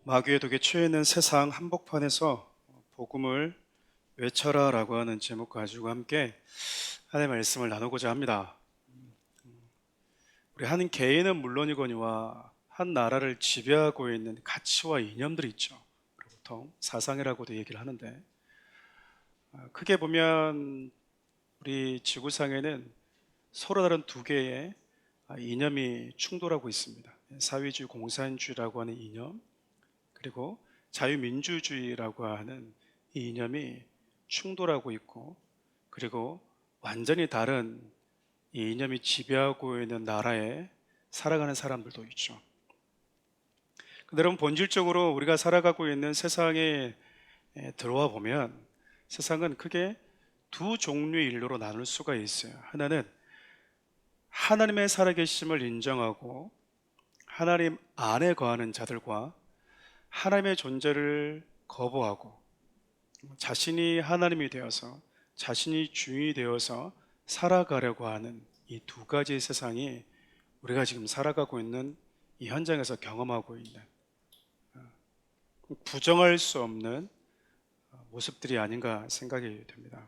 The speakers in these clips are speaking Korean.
마귀의 독에 취해 있는 세상 한복판에서 복음을 외쳐라 라고 하는 제목 가지고 함께 하나님의 말씀을 나누고자 합니다. 우리 한 개인은 물론이거니와 한 나라를 지배하고 있는 가치와 이념들이 있죠. 보통 사상이라고도 얘기를 하는데, 크게 보면 우리 지구상에는 서로 다른 두 개의 이념이 충돌하고 있습니다. 사회주의 공산주의라고 하는 이념, 그리고 자유민주주의라고 하는 이 이념이 충돌하고 있고, 그리고 완전히 다른 이 이념이 지배하고 있는 나라에 살아가는 사람들도 있죠. 근데 여러분, 본질적으로 우리가 살아가고 있는 세상에 들어와 보면 세상은 크게 두 종류의 인류로 나눌 수가 있어요. 하나는 하나님의 살아계심을 인정하고 하나님 안에 거하는 자들과 하나님의 존재를 거부하고 자신이 하나님이 되어서 자신이 주인이 되어서 살아가려고 하는 이 두 가지의 세상이 우리가 지금 살아가고 있는 이 현장에서 경험하고 있는 부정할 수 없는 모습들이 아닌가 생각이 됩니다.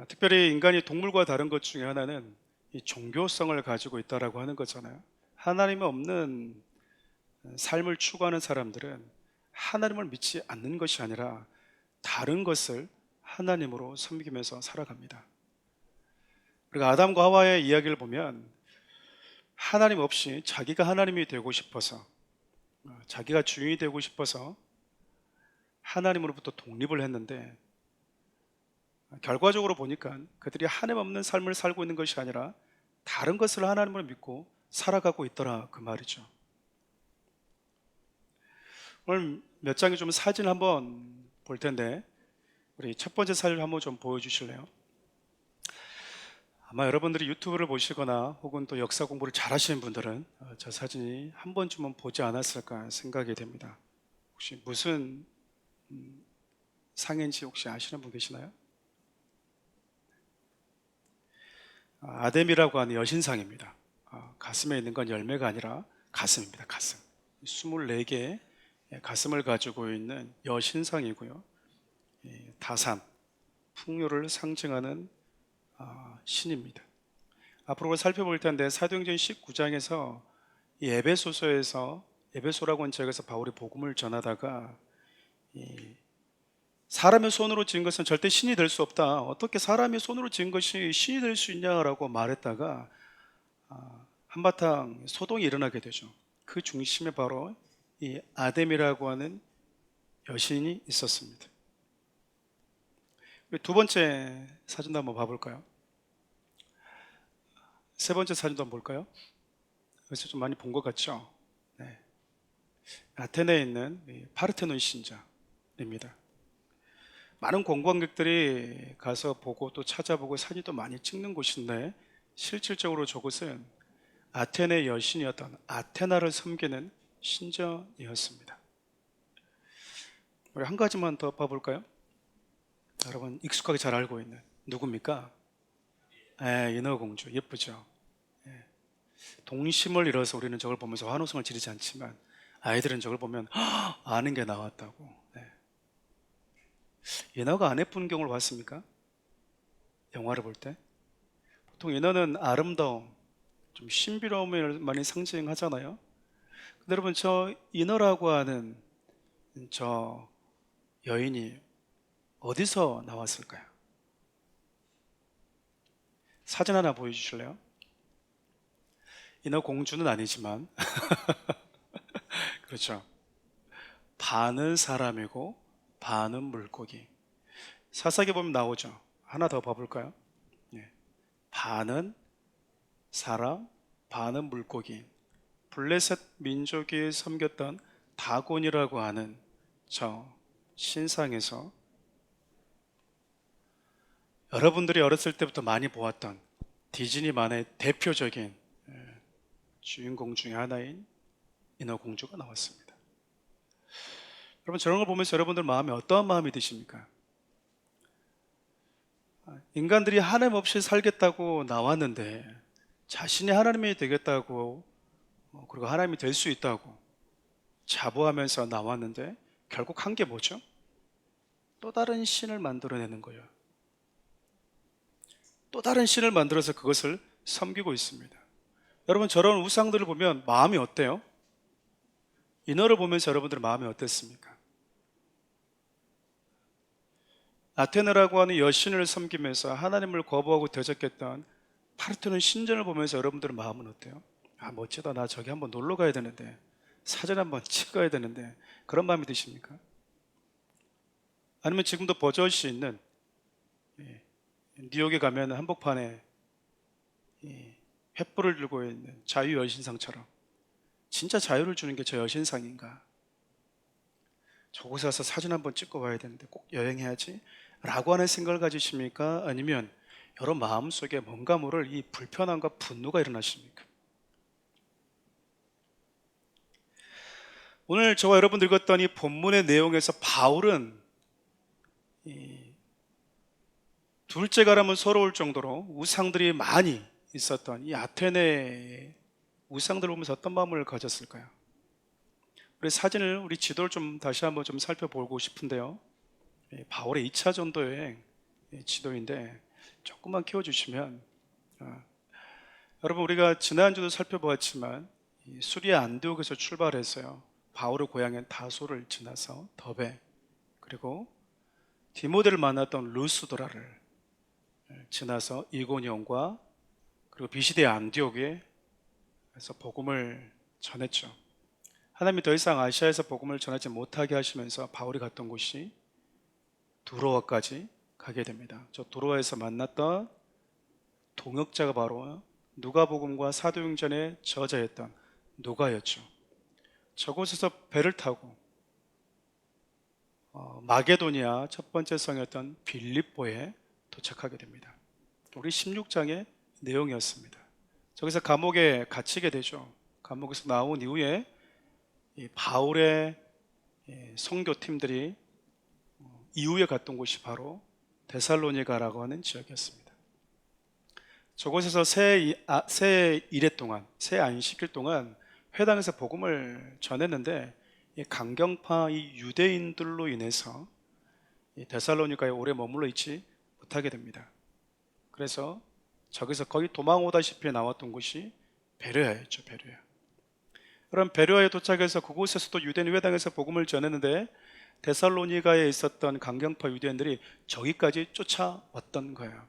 특별히 인간이 동물과 다른 것 중에 하나는 이 종교성을 가지고 있다라고 하는 거잖아요. 하나님이 없는 삶을 추구하는 사람들은 하나님을 믿지 않는 것이 아니라 다른 것을 하나님으로 섬기면서 살아갑니다. 그리고 아담과 하와의 이야기를 보면 하나님 없이 자기가 하나님이 되고 싶어서, 자기가 주인이 되고 싶어서 하나님으로부터 독립을 했는데, 결과적으로 보니까 그들이 하나님 없는 삶을 살고 있는 것이 아니라 다른 것을 하나님으로 믿고 살아가고 있더라, 그 말이죠. 오늘 몇 장의 좀 사진 한번 볼 텐데, 우리 첫 번째 사진 한번 좀 보여주실래요? 아마 여러분들이 유튜브를 보시거나 혹은 또 역사 공부를 잘 하시는 분들은 저 사진이 한 번쯤은 보지 않았을까 생각이 됩니다. 혹시 무슨 상인지 혹시 아시는 분 계시나요? 아뎀이라고 하는 여신상입니다. 가슴에 있는 건 열매가 아니라 가슴입니다. 가슴. 24개의 가슴을 가지고 있는 여신상이고요. 다산, 풍요를 상징하는 신입니다. 앞으로 살펴볼 텐데 사도행전 19장에서 이 에베소서에서, 에베소라고 하는 지역에서 바울이 복음을 전하다가 사람의 손으로 지은 것은 절대 신이 될 수 없다, 어떻게 사람의 손으로 지은 것이 신이 될 수 있냐라고 말했다가 한바탕 소동이 일어나게 되죠. 그 중심에 바로 이 아뎀이라고 하는 여신이 있었습니다. 두 번째 사진도 한번 봐볼까요? 세 번째 사진도 한번 볼까요? 그래서 좀 많이 본 것 같죠? 네. 아테네에 있는 파르테논 신전입니다. 많은 관광객들이 가서 보고 또 찾아보고 사진도 많이 찍는 곳인데, 실질적으로 저곳은 아테네 여신이었던 아테나를 섬기는 신전이었습니다. 우리 한 가지만 더 봐볼까요? 여러분 익숙하게 잘 알고 있는 누굽니까? 인어공주. 예쁘죠? 동심을 잃어서 우리는 저걸 보면서 환호성을 지르지 않지만 아이들은 저걸 보면 아는 게 나왔다고. 인어가 안 예쁜 경우를 봤습니까? 영화를 볼 때 보통 인어는 아름다움, 좀 신비로움을 많이 상징하잖아요. 근데 여러분, 저 인어라고 하는 저 여인이 어디서 나왔을까요? 사진 하나 보여주실래요? 인어 공주는 아니지만 그렇죠. 반은 사람이고 반은 물고기. 사사기 보면 나오죠. 하나 더 봐볼까요? 반은 사람, 반은 물고기. 블레셋 민족이 섬겼던 다곤이라고 하는 저 신상에서 여러분들이 어렸을 때부터 많이 보았던 디즈니 만의 대표적인 주인공 중에 하나인 인어공주가 나왔습니다. 여러분, 저런 걸 보면서 여러분들 마음에 어떠한 마음이 드십니까? 인간들이 하나님 없이 살겠다고 나왔는데 자신이 하나님이 되겠다고, 그리고 하나님이 될 수 있다고 자부하면서 나왔는데 결국 한 게 뭐죠? 또 다른 신을 만들어내는 거예요. 또 다른 신을 만들어서 그것을 섬기고 있습니다. 여러분, 저런 우상들을 보면 마음이 어때요? 인어를 보면서 여러분들 마음이 어땠습니까? 아테네라고 하는 여신을 섬기면서 하나님을 거부하고 대적했던 파르테논 신전을 보면서 여러분들의 마음은 어때요? 아, 멋지다. 나 저기 한번 놀러 가야 되는데, 사진 한번 찍어야 되는데, 그런 마음이 드십니까? 아니면 지금도 버젓이 있는, 뉴욕에 가면 한복판에 횃불을 들고 있는 자유 여신상처럼, 진짜 자유를 주는 게 저 여신상인가? 저곳에 와서 사진 한번 찍고 와야 되는데 꼭 여행해야지 라고 하는 생각을 가지십니까? 아니면 여러분 마음속에 뭔가 모를 이 불편함과 분노가 일어나십니까? 오늘 저와 여러분 읽었던 이 본문의 내용에서 바울은 둘째 가라면 서러울 정도로 우상들이 많이 있었던 이 아테네의 우상들을 보면서 어떤 마음을 가졌을까요? 우리 사진을, 우리 지도를 좀 다시 한번 좀 살펴보고 싶은데요. 바울의 2차 전도 여행 지도인데 조금만 키워주시면, 여러분 우리가 지난주도 살펴보았지만 수리아 안디옥에서 출발해서요, 바울의 고향인 다소를 지나서 더베, 그리고 디모데를 만났던 루스도라를 지나서 이고니온과 그리고 비시대 안디옥에서 복음을 전했죠. 하나님이 더 이상 아시아에서 복음을 전하지 못하게 하시면서 바울이 갔던 곳이 두로아까지 가게 됩니다. 저 두로아에서 만났던 동역자가 바로 누가복음과 사도행전의 저자였던 누가였죠. 저곳에서 배를 타고 마게도니아 첫 번째 성이었던 빌립보에 도착하게 됩니다. 우리 16장의 내용이었습니다. 저기서 감옥에 갇히게 되죠. 감옥에서 나온 이후에 이 바울의 선교팀들이 이후에 갔던 곳이 바로 데살로니가라고 하는 지역이었습니다. 저곳에서 새 일회 동안, 새 안식일 동안 회당에서 복음을 전했는데, 이 강경파 이 유대인들로 인해서 이 데살로니가에 오래 머물러 있지 못하게 됩니다. 그래서 저기서 거의 도망오다시피 나왔던 곳이 베레아였죠. 베레아. 그럼 베레아에 도착해서 그곳에서도 유대인 회당에서 복음을 전했는데 데살로니가에 있었던 강경파 유대인들이 저기까지 쫓아왔던 거예요.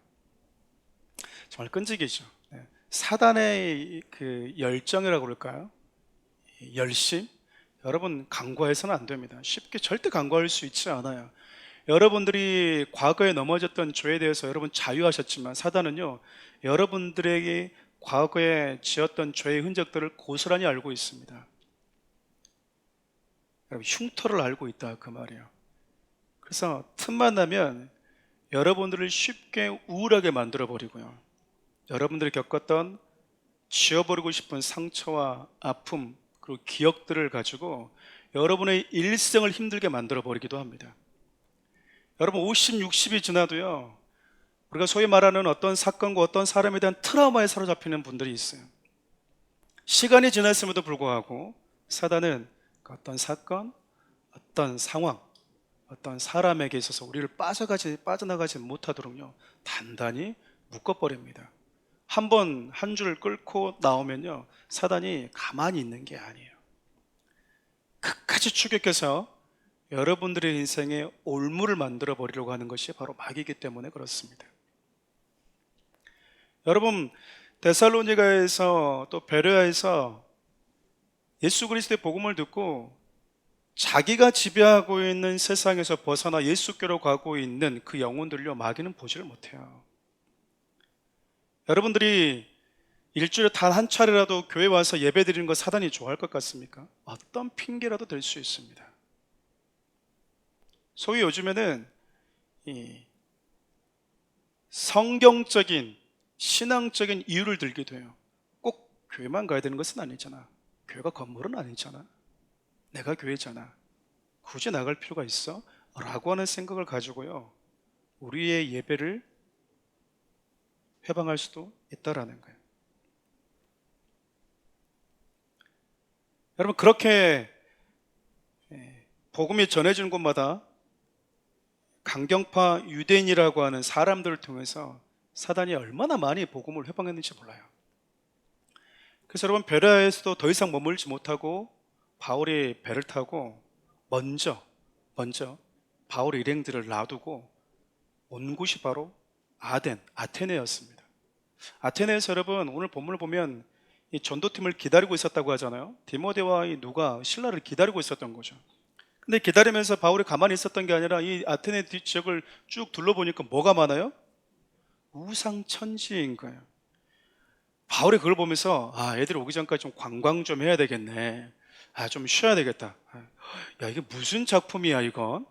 정말 끈질기죠. 사단의 그 열정이라고 그럴까요? 열심? 여러분 간과해서는 안 됩니다. 쉽게 절대 간과할 수 있지 않아요. 여러분들이 과거에 넘어졌던 죄에 대해서 여러분 자유하셨지만 사단은요, 여러분들에게 과거에 지었던 죄의 흔적들을 고스란히 알고 있습니다. 여러분 흉터를 알고 있다 그 말이에요. 그래서 틈만 나면 여러분들을 쉽게 우울하게 만들어 버리고요, 여러분들이 겪었던 지워버리고 싶은 상처와 아픔, 그리고 기억들을 가지고 여러분의 일생을 힘들게 만들어 버리기도 합니다. 여러분 50, 60이 지나도요, 우리가 소위 말하는 어떤 사건과 어떤 사람에 대한 트라우마에 사로잡히는 분들이 있어요. 시간이 지났음에도 불구하고 사단은 어떤 사건, 어떤 상황, 어떤 사람에게 있어서 우리를 빠져나가지 못하도록요, 단단히 묶어버립니다. 한번 한 줄 끌고 나오면요, 사단이 가만히 있는 게 아니에요. 끝까지 추격해서 여러분들의 인생에 올무를 만들어 버리려고 하는 것이 바로 마귀이기 때문에 그렇습니다. 여러분 데살로니가에서 또 베레아에서 예수 그리스도의 복음을 듣고 자기가 지배하고 있는 세상에서 벗어나 예수께로 가고 있는 그 영혼들요, 마귀는 보지를 못해요. 여러분들이 일주일에 단 한 차례라도 교회 와서 예배 드리는 거 사단이 좋아할 것 같습니까? 어떤 핑계라도 될 수 있습니다. 소위 요즘에는 이 성경적인 신앙적인 이유를 들기도 해요. 꼭 교회만 가야 되는 것은 아니잖아. 교회가 건물은 아니잖아. 내가 교회잖아. 굳이 나갈 필요가 있어? 라고 하는 생각을 가지고요, 우리의 예배를 회방할 수도 있다라는 거예요. 여러분 그렇게 복음이 전해지는 곳마다 강경파 유대인이라고 하는 사람들을 통해서 사단이 얼마나 많이 복음을 회방했는지 몰라요. 그래서 여러분, 베레아에서도 더 이상 머물지 못하고 바울이 배를 타고 먼저 바울의 일행들을 놔두고 온 곳이 바로 아테네였습니다. 아테네에서 여러분, 오늘 본문을 보면 이 전도팀을 기다리고 있었다고 하잖아요. 디모데와 이 누가 신라를 기다리고 있었던 거죠. 근데 기다리면서 바울이 가만히 있었던 게 아니라 이 아테네 지역을 쭉 둘러보니까 뭐가 많아요? 우상천지인 거예요. 바울이 그걸 보면서 애들이 오기 전까지 좀 관광 좀 해야 되겠네. 좀 쉬어야 되겠다. 야, 이게 무슨 작품이야 이건?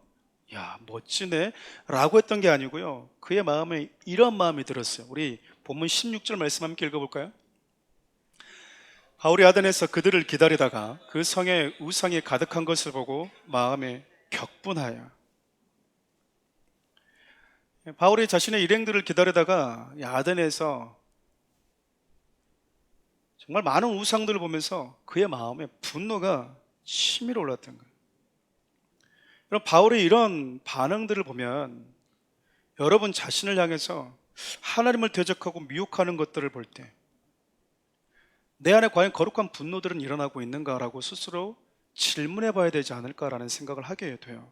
야, 멋지네 라고 했던 게 아니고요, 그의 마음에 이런 마음이 들었어요. 우리 본문 16절 말씀 함께 읽어볼까요? 바울이 아덴에서 그들을 기다리다가 그 성에 우상이 가득한 것을 보고 마음에 격분하여. 바울이 자신의 일행들을 기다리다가 아덴에서 정말 많은 우상들을 보면서 그의 마음에 분노가 치밀어 올랐던 거예요. 여러분, 바울의 이런 반응들을 보면 여러분 자신을 향해서 하나님을 대적하고 미혹하는 것들을 볼 때 내 안에 과연 거룩한 분노들은 일어나고 있는가라고 스스로 질문해 봐야 되지 않을까라는 생각을 하게 돼요.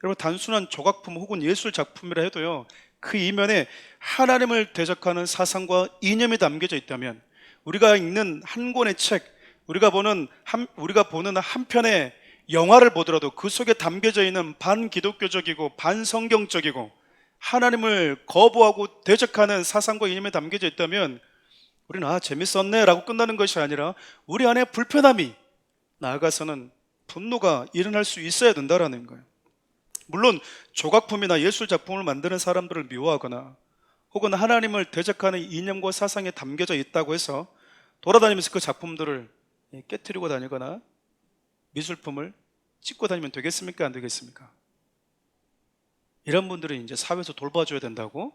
여러분, 단순한 조각품 혹은 예술 작품이라 해도요, 그 이면에 하나님을 대적하는 사상과 이념이 담겨져 있다면, 우리가 읽는 한 권의 책, 우리가 보는 한 편의 영화를 보더라도 그 속에 담겨져 있는 반기독교적이고 반성경적이고 하나님을 거부하고 대적하는 사상과 이념이 담겨져 있다면, 우리는 재밌었네 라고 끝나는 것이 아니라 우리 안에 불편함이, 나아가서는 분노가 일어날 수 있어야 된다라는 거예요. 물론 조각품이나 예술 작품을 만드는 사람들을 미워하거나 혹은 하나님을 대적하는 이념과 사상에 담겨져 있다고 해서 돌아다니면서 그 작품들을 깨트리고 다니거나 미술품을 찍고 다니면 되겠습니까? 안 되겠습니까? 이런 분들은 이제 사회에서 돌봐줘야 된다고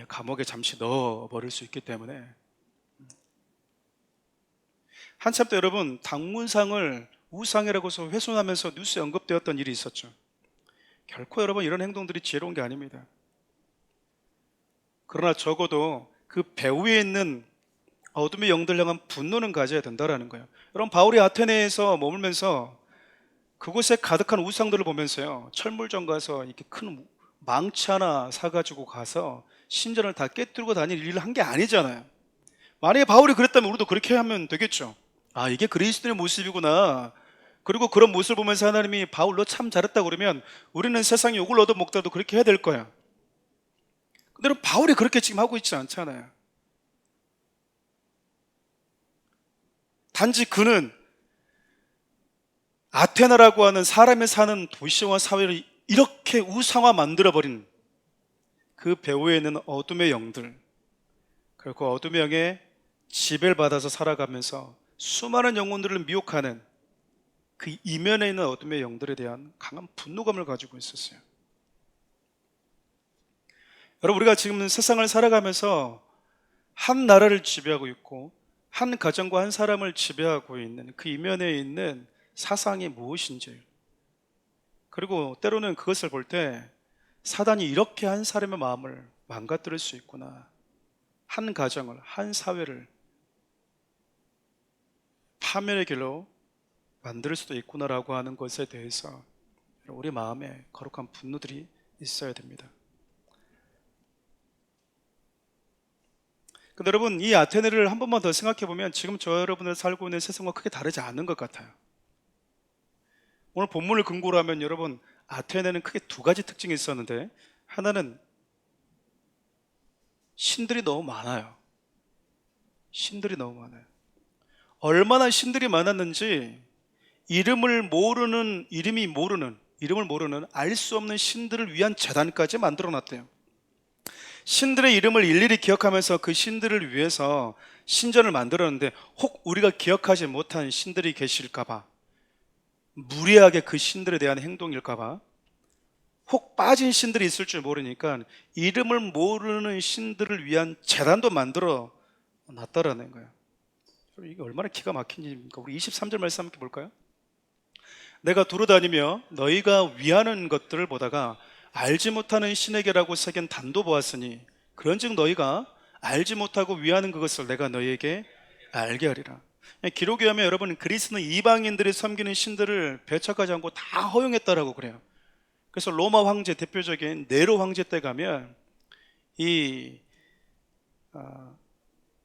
감옥에 잠시 넣어버릴 수 있기 때문에. 한참 때 여러분, 당문상을 우상이라고 해서 훼손하면서 뉴스에 언급되었던 일이 있었죠. 결코 여러분, 이런 행동들이 지혜로운 게 아닙니다. 그러나 적어도 그 배후에 있는 어둠의 영들 향한 분노는 가져야 된다라는 거예요. 여러분, 바울이 아테네에서 머물면서 그곳에 가득한 우상들을 보면서요, 철물점 가서 이렇게 큰 망치 하나 사가지고 가서 신전을 다 깨뜨리고 다닐 일을 한 게 아니잖아요. 만약에 바울이 그랬다면 우리도 그렇게 하면 되겠죠. 이게 그리스도의 모습이구나. 그리고 그런 모습을 보면서 하나님이 바울 너 참 잘했다 그러면 우리는 세상에 욕을 얻어먹더라도 그렇게 해야 될 거야. 근데 바울이 그렇게 지금 하고 있지 않잖아요. 단지 그는 아테나라고 하는 사람이 사는 도시와 사회를 이렇게 우상화 만들어버린 그 배후에 있는 어둠의 영들, 그리고 그 어둠의 영에 지배를 받아서 살아가면서 수많은 영혼들을 미혹하는 그 이면에 있는 어둠의 영들에 대한 강한 분노감을 가지고 있었어요. 여러분, 우리가 지금 세상을 살아가면서 한 나라를 지배하고 있고 한 가정과 한 사람을 지배하고 있는 그 이면에 있는 사상이 무엇인지, 그리고 때로는 그것을 볼 때 사단이 이렇게 한 사람의 마음을 망가뜨릴 수 있구나, 한 가정을, 한 사회를 파멸의 길로 만들 수도 있구나라고 하는 것에 대해서 우리 마음에 거룩한 분노들이 있어야 됩니다. 근데 여러분, 이 아테네를 한 번만 더 생각해 보면 지금 저 여러분들 살고 있는 세상과 크게 다르지 않은 것 같아요. 오늘 본문을 근거로 하면 여러분, 아테네는 크게 두 가지 특징이 있었는데, 하나는 신들이 너무 많아요. 신들이 너무 많아요. 얼마나 신들이 많았는지 이름을 모르는 알 수 없는 신들을 위한 제단까지 만들어 놨대요. 신들의 이름을 일일이 기억하면서 그 신들을 위해서 신전을 만들었는데, 혹 우리가 기억하지 못한 신들이 계실까봐, 무리하게 그 신들에 대한 행동일까봐, 혹 빠진 신들이 있을 줄 모르니까 이름을 모르는 신들을 위한 제단도 만들어 놨다라는 거예요. 이게 얼마나 기가 막힌 일입니까? 우리 23절 말씀 함께 볼까요? 내가 두루다니며 너희가 위하는 것들을 보다가 알지 못하는 신에게라고 새긴 단도 보았으니 그런즉 너희가 알지 못하고 위하는 그것을 내가 너희에게 알게 하리라. 기록에 하면 여러분, 그리스는 이방인들이 섬기는 신들을 배척하지 않고 다 허용했다라고 그래요. 그래서 로마 황제 대표적인 네로 황제 때 가면 이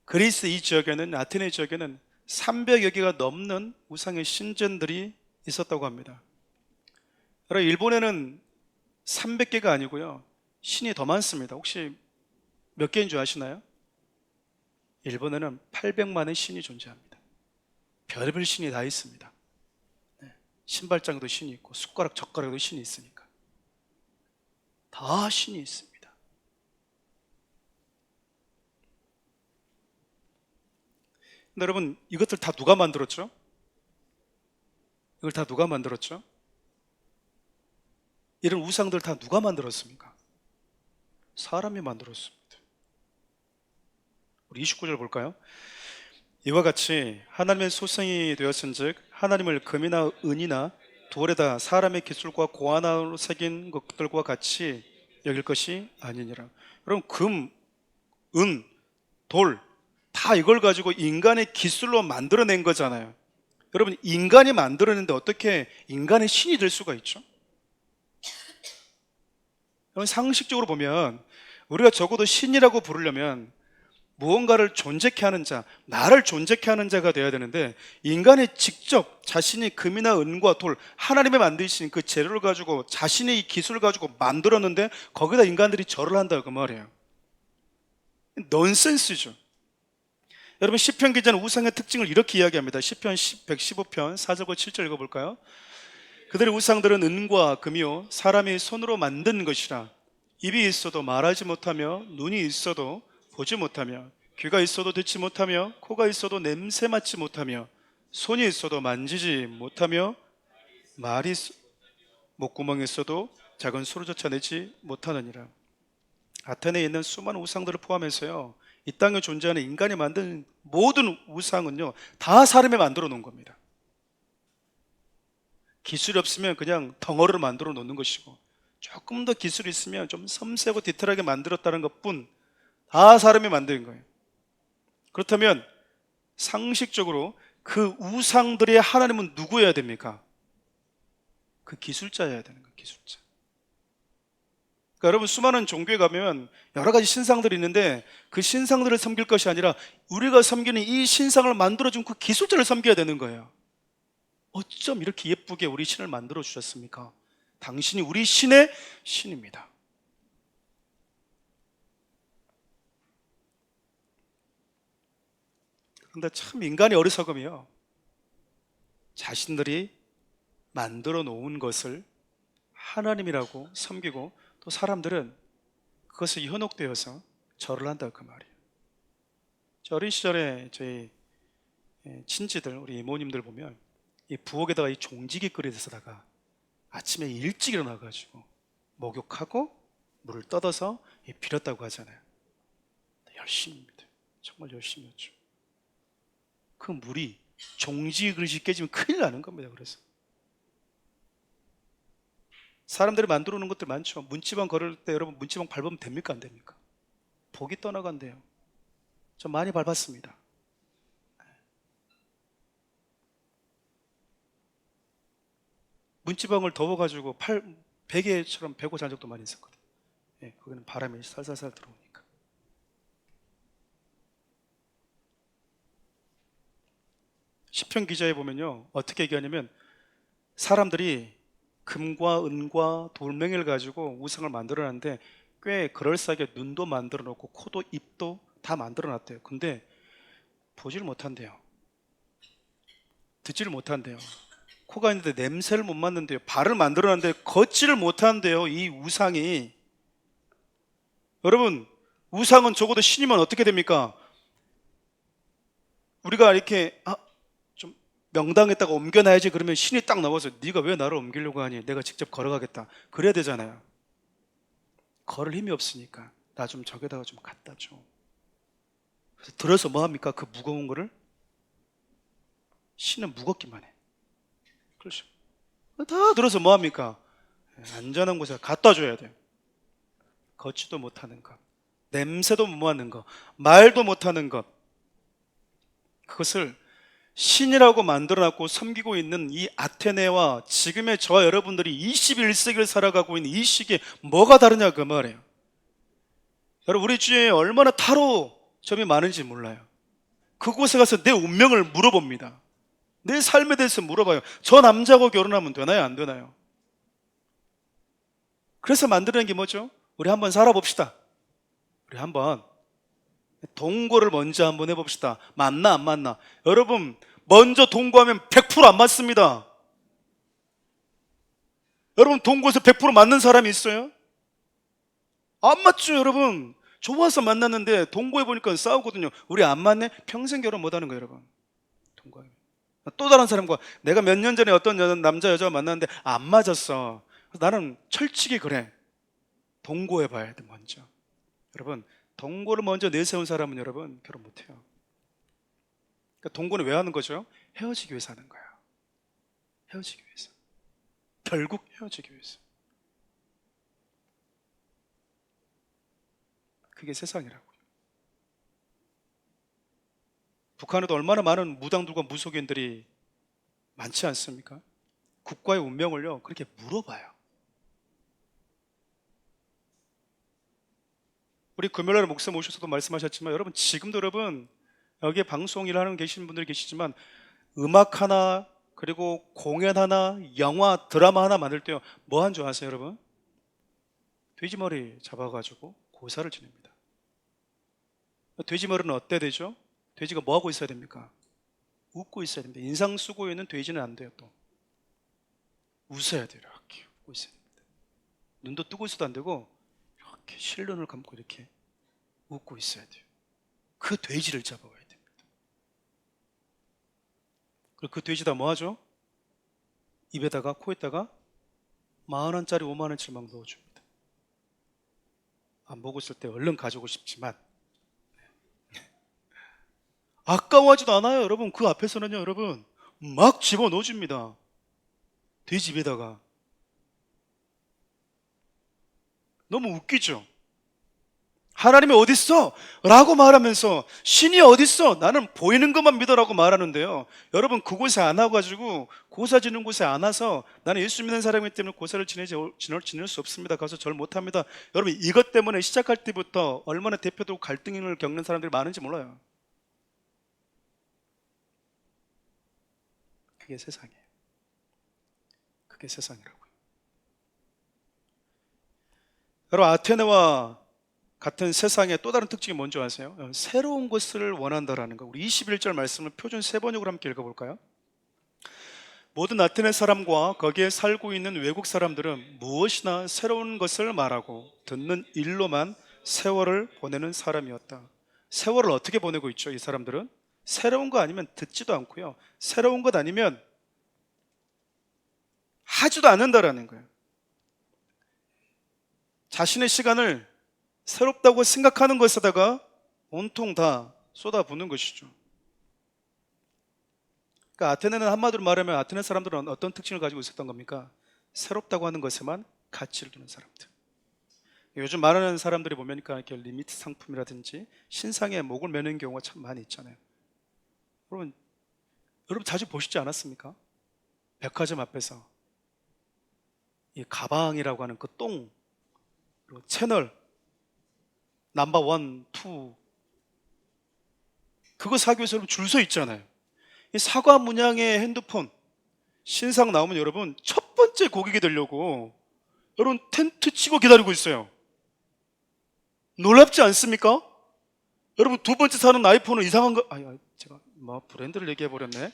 그리스 이 지역에는, 아테네 지역에는 300여 개가 넘는 우상의 신전들이 있었다고 합니다. 여러분, 일본에는 300개가 아니고요, 신이 더 많습니다. 혹시 몇 개인 줄 아시나요? 일본에는 800만의 신이 존재합니다. 별별 신이 다 있습니다. 신발장도 신이 있고 숟가락 젓가락도 신이 있으니까 다 신이 있습니다. 근데 여러분, 이것들 다 누가 만들었죠? 이걸 다 누가 만들었죠? 이런 우상들 다 누가 만들었습니까? 사람이 만들었습니다. 우리 29절 볼까요? 이와 같이 하나님의 소생이 되었은즉 하나님을 금이나 은이나 돌에다 사람의 기술과 고안으로 새긴 것들과 같이 여길 것이 아니니라. 여러분, 금, 은, 돌 다 이걸 가지고 인간의 기술로 만들어낸 거잖아요. 여러분, 인간이 만들어냈는데 어떻게 인간의 신이 될 수가 있죠? 여러분, 상식적으로 보면 우리가 적어도 신이라고 부르려면 무언가를 존재케 하는 자, 나를 존재케 하는 자가 되어야 되는데, 인간이 직접 자신이 금이나 은과 돌, 하나님이 만드신 그 재료를 가지고 자신의 이 기술을 가지고 만들었는데 거기다 인간들이 절을 한다, 그 말이에요. 넌센스죠. 여러분, 시편 기자는 우상의 특징을 이렇게 이야기합니다. 시편 115편 4절과 7절 읽어볼까요? 그들의 우상들은 은과 금이요 사람이 손으로 만든 것이라. 입이 있어도 말하지 못하며, 눈이 있어도 보지 못하며, 귀가 있어도 듣지 못하며, 코가 있어도 냄새 맡지 못하며, 손이 있어도 만지지 못하며, 목구멍이 있어도 작은 소리조차 내지 못하느니라. 아테네에 있는 수많은 우상들을 포함해서요, 이 땅에 존재하는 인간이 만든 모든 우상은요 다 사람이 만들어 놓은 겁니다. 기술이 없으면 그냥 덩어리로 만들어 놓는 것이고, 조금 더 기술이 있으면 좀 섬세하고 디테일하게 만들었다는 것뿐, 다 사람이 만든 거예요. 그렇다면 상식적으로 그 우상들의 하나님은 누구여야 됩니까? 그 기술자여야 되는 거예요. 기술자. 그러니까 여러분, 수많은 종교에 가면 여러 가지 신상들이 있는데 그 신상들을 섬길 것이 아니라 우리가 섬기는 이 신상을 만들어준 그 기술자를 섬겨야 되는 거예요. 어쩜 이렇게 예쁘게 우리 신을 만들어 주셨습니까? 당신이 우리 신의 신입니다. 그런데 참 인간이 어리석음이요, 자신들이 만들어 놓은 것을 하나님이라고 섬기고, 또 사람들은 그것에 현혹되어서 절을 한다, 그 말이에요. 저 어린 시절에 저희 친지들, 우리 이모님들 보면 이 부엌에다가 이 종지기 끓여서다가 아침에 일찍 일어나가지고 목욕하고 물을 떠다서 빌었다고 하잖아요. 열심입니다. 정말 열심이었죠. 그 물이 종지기 그릇이 깨지면 큰일 나는 겁니다. 그래서 사람들이 만들어 놓은 것들 많죠. 문지방 걸을 때 여러분, 문지방 밟으면 됩니까, 안 됩니까? 복이 떠나간대요. 저 많이 밟았습니다. 문지방을 더워가지고 베개처럼 베고 잔 적도 많이 있었거든요. 거기는 바람이 살살살 들어오니까. 시편 기자에 보면요, 어떻게 얘기하냐면 사람들이 금과 은과 돌멩이를 가지고 우상을 만들어놨는데 꽤 그럴싸하게 눈도 만들어 놓고 코도 입도 다 만들어 놨대요. 근데 보지를 못한대요. 듣지를 못한대요. 코가 있는데 냄새를 못 맡는데요. 발을 만들어 놨는데 걷지를 못한대요, 이 우상이. 여러분, 우상은 적어도 신이면 어떻게 됩니까? 우리가 이렇게 좀 명당에다가 옮겨놔야지 그러면 신이 딱 나와서 네가 왜 나를 옮기려고 하니? 내가 직접 걸어가겠다. 그래야 되잖아요. 걸을 힘이 없으니까 나 좀 저기다가 좀 갖다 줘. 그래서 들어서 뭐 합니까? 그 무거운 거를? 신은 무겁기만 해. 그렇죠. 다 들어서 뭐합니까? 안전한 곳에 갖다 줘야 돼요. 걷지도 못하는 것, 냄새도 못 맡는 것, 말도 못하는 것, 그것을 신이라고 만들어놨고 섬기고 있는 이 아테네와 지금의 저와 여러분들이 21세기를 살아가고 있는 이 시기에 뭐가 다르냐 그 말이에요. 여러분, 우리 주위에 얼마나 타로점이 많은지 몰라요. 그곳에 가서 내 운명을 물어봅니다. 내 삶에 대해서 물어봐요. 저 남자하고 결혼하면 되나요, 안 되나요? 그래서 만드는 게 뭐죠? 우리 한번 살아봅시다. 우리 한번 동거를 먼저 한번 해봅시다. 맞나 안 맞나? 여러분, 먼저 동거하면 100%안 맞습니다. 여러분, 동거에서 100% 맞는 사람이 있어요? 안 맞죠, 여러분. 좋아서 만났는데 동거해보니까 싸우거든요. 우리 안 맞네? 평생 결혼 못하는 거예요, 여러분. 동거하면. 또 다른 사람과 내가 몇 년 전에 어떤 남자 여자가 만났는데 안 맞았어. 나는 철칙이 그래. 동거해봐야 돼, 먼저. 여러분, 동거를 먼저 내세운 사람은 여러분 결혼 못해요. 그러니까 동거는 왜 하는 거죠? 헤어지기 위해서 하는 거야. 헤어지기 위해서. 결국 헤어지기 위해서. 그게 세상이라고요. 북한에도 얼마나 많은 무당들과 무속인들이 많지 않습니까? 국가의 운명을요 그렇게 물어봐요. 우리 금요일날 목사 모셔서도 말씀하셨지만 여러분, 지금도 여러분 여기에 방송 일하는 계신 분들이 계시지만 음악 하나, 그리고 공연 하나, 영화, 드라마 하나 만들 때요 뭐 한 줄 아세요, 여러분? 돼지머리 잡아가지고 고사를 지냅니다. 돼지머리는 어때 되죠? 돼지가 뭐 하고 있어야 됩니까? 웃고 있어야 됩니다. 인상 쓰고 있는 돼지는 안 돼요. 또 웃어야 돼요. 이렇게 웃고 있어야 됩니다. 눈도 뜨고 있어도 안 되고 이렇게 실눈을 감고 이렇게 웃고 있어야 돼요. 그 돼지를 잡아와야 됩니다. 그리고 그 돼지다 뭐 하죠? 입에다가, 코에다가 10,000원짜리 50,000원치를 막 넣어줍니다. 안 보고 있을 때 얼른 가져오고 싶지만 아까워하지도 않아요, 여러분. 그 앞에서는요, 여러분 막 집어넣어줍니다. 돼지 입에다가. 너무 웃기죠? 하나님이 어딨어? 라고 말하면서 신이 어딨어? 나는 보이는 것만 믿어라고 말하는데요, 여러분 그곳에 안 와가지고 고사 지는 곳에 안 와서 나는 예수 믿는 사람이기 때문에 고사를 지낼 수 없습니다, 가서 절 못합니다. 여러분, 이것 때문에 시작할 때부터 얼마나 대표도 갈등을 겪는 사람들이 많은지 몰라요. 그게 세상이에요. 그게 세상이라고요. 여러분, 아테네와 같은 세상의 또 다른 특징이 뭔지 아세요? 새로운 것을 원한다라는 거. 우리 21절 말씀을 표준 세번역으로 함께 읽어볼까요? 모든 아테네 사람과 거기에 살고 있는 외국 사람들은 무엇이나 새로운 것을 말하고 듣는 일로만 세월을 보내는 사람이었다. 세월을 어떻게 보내고 있죠, 이 사람들은? 새로운 거 아니면 듣지도 않고요, 새로운 것 아니면 하지도 않는다라는 거예요. 자신의 시간을 새롭다고 생각하는 것에다가 온통 다 쏟아붓는 것이죠. 그러니까 아테네는 한마디로 말하면 아테네 사람들은 어떤 특징을 가지고 있었던 겁니까? 새롭다고 하는 것에만 가치를 두는 사람들. 요즘 많은 사람들이 보면 이렇게 리미트 상품이라든지 신상에 목을 매는 경우가 참 많이 있잖아요. 여러분 자주 보시지 않았습니까? 백화점 앞에서 이 가방이라고 하는 그 똥, 그리고 채널 넘버 1, 2, 그거 사기 위해서 여러분 줄 서 있잖아요. 이 사과 문양의 핸드폰 신상 나오면 여러분 첫 번째 고객이 되려고 여러분 텐트 치고 기다리고 있어요. 놀랍지 않습니까? 여러분, 두 번째 사는 아이폰은 이상한 거, 제가 뭐 브랜드를 얘기해 버렸네.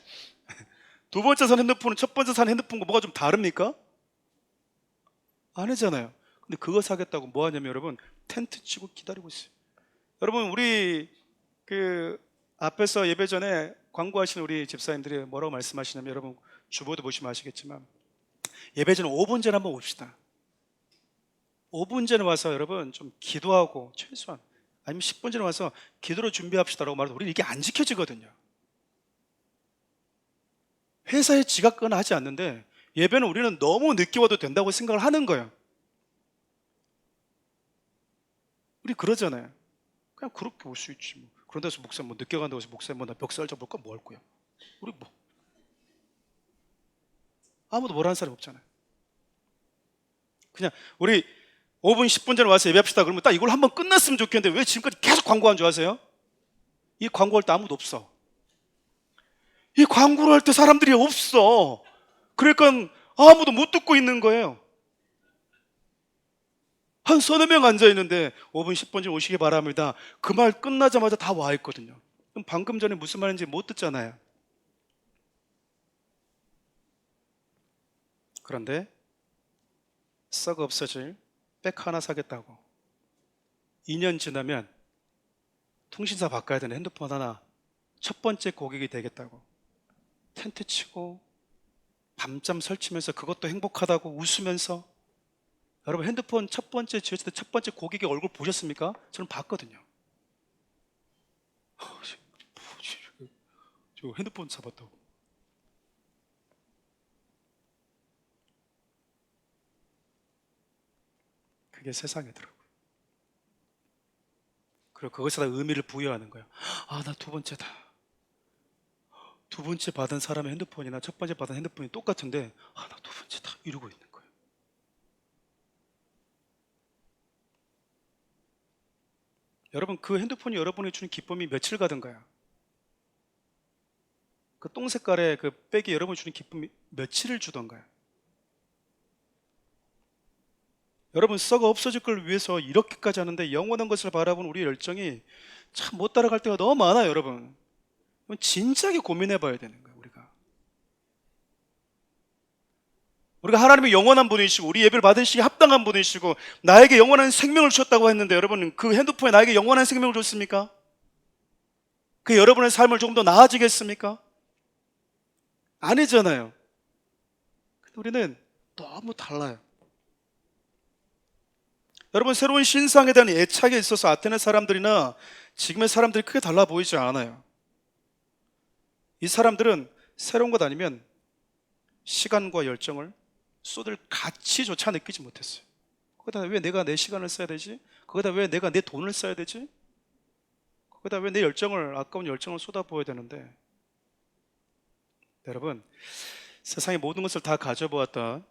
두 번째 사는 핸드폰은 첫 번째 사는 핸드폰과 뭐가 좀 다릅니까? 아니잖아요. 근데 그거 사겠다고 뭐 하냐면 여러분 텐트 치고 기다리고 있어요. 여러분, 우리 그 앞에서 예배 전에 광고하시는 우리 집사님들이 뭐라고 말씀하시냐면, 여러분 주보도 보시면 아시겠지만 예배 전 5분 전에 한번 옵시다. 5분 전에 와서 여러분 좀 기도하고, 최소한 아니면 10분 전에 와서 기도로 준비합시다라고 말해도 우리는 이게 안 지켜지거든요. 회사에 지각거나 하지 않는데 예배는 우리는 너무 늦게 와도 된다고 생각을 하는 거예요. 우리 그러잖아요. 그냥 그렇게 올 수 있지 뭐. 그런 데서 목사 뭐 늦게 간다고 해서 목사님 뭐 나 멱살 잡을까 뭐 할 거야. 우리 뭐 아무도 뭐라 하는 사람이 없잖아요. 그냥 우리 5분 10분 전에 와서 예배합시다 그러면 딱 이걸 한번 끝났으면 좋겠는데 왜 지금까지 계속 광고한 줄 아세요? 이 광고할 때 아무도 없어. 이 광고를 할 때 사람들이 없어. 그러니까 아무도 못 듣고 있는 거예요. 한 서너 명 앉아 있는데 5분 10분 전 오시기 바랍니다. 그 말 끝나자마자 다 와 있거든요. 그럼 방금 전에 무슨 말인지 못 듣잖아요. 그런데 썩 없어질 백 하나 사겠다고 2년 지나면 통신사 바꿔야 되는 핸드폰 하나 첫 번째 고객이 되겠다고 텐트 치고 밤잠 설치면서 그것도 행복하다고 웃으면서, 여러분 핸드폰 첫 번째 지었을 때 첫 번째 고객의 얼굴 보셨습니까? 저는 봤거든요. 저 핸드폰 사봤다고. 그게 세상이더라고요. 그리고 그것에다 의미를 부여하는 거예요. 아, 나 두 번째다. 두 번째 받은 사람의 핸드폰이나 첫 번째 받은 핸드폰이 똑같은데 아, 나 두 번째다 이러고 있는 거예요. 여러분 그 핸드폰이 여러분이 주는 기쁨이 며칠 가든가요? 그 똥 색깔의 그 백이 여러분이 주는 기쁨이 며칠을 주던가요? 여러분 썩어 없어질 걸 위해서 이렇게까지 하는데 영원한 것을 바라보는 우리의 열정이 참 못 따라갈 때가 너무 많아요. 여러분 진지하게 고민해 봐야 되는 거예요. 우리가 하나님의 영원한 분이시고 우리 예배를 받으시기 합당한 분이시고 나에게 영원한 생명을 주셨다고 했는데, 여러분 그 핸드폰에 나에게 영원한 생명을 줬습니까? 그 여러분의 삶을 조금 더 나아지겠습니까? 아니잖아요. 근데 우리는 너무 달라요. 여러분 새로운 신상에 대한 애착에 있어서 아테네 사람들이나 지금의 사람들이 크게 달라 보이지 않아요. 이 사람들은 새로운 것 아니면 시간과 열정을 쏟을 가치조차 느끼지 못했어요. 거기다 왜 내가 내 시간을 써야 되지? 거기다 왜 내가 내 돈을 써야 되지? 거기다 왜 내 열정을, 아까운 열정을 쏟아부어야 되는데, 여러분 세상의 모든 것을 다 가져보았다